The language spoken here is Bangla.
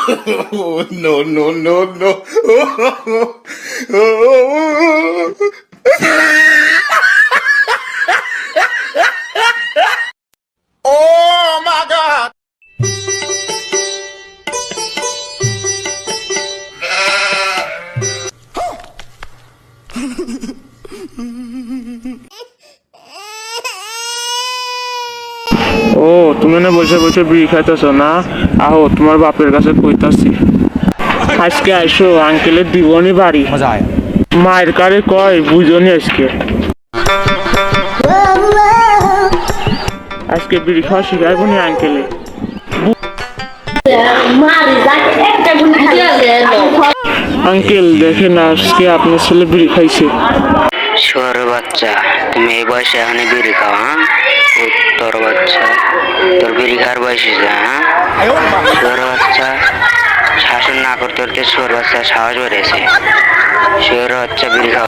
No, no, no, no. Oh my God. ও তুমি না বসে বসে বিড়ি খাইতেছো না? আহো তোমার বাপের কাছে কইতাছি। আজকে আইসো আঙ্কেলের দিবনি বাড়ি। মায়ের কারে কয় বুঝনি আজকে। আজকে বিড়ি খাওয়া শিখাইবো নি আঙ্কেলে। আঙ্কেল দেখেন আজকে আপনার ছেলে বিড়ি খাইছে। শুয়োর বাচ্চা, তুমি এই বয়সে এখানে বিড়ি খাও? হ্যাঁ, তোর বাচ্চা, তোর বিড়ি খাওয়ার বয়স হয়েছে? হ্যাঁ, শুয়োর বাচ্চা, শাসন না করতে করতে শুয়োর বাচ্চা সাহস বেড়েছে। শুয়োর বাচ্চা বিড়ি খাওয়া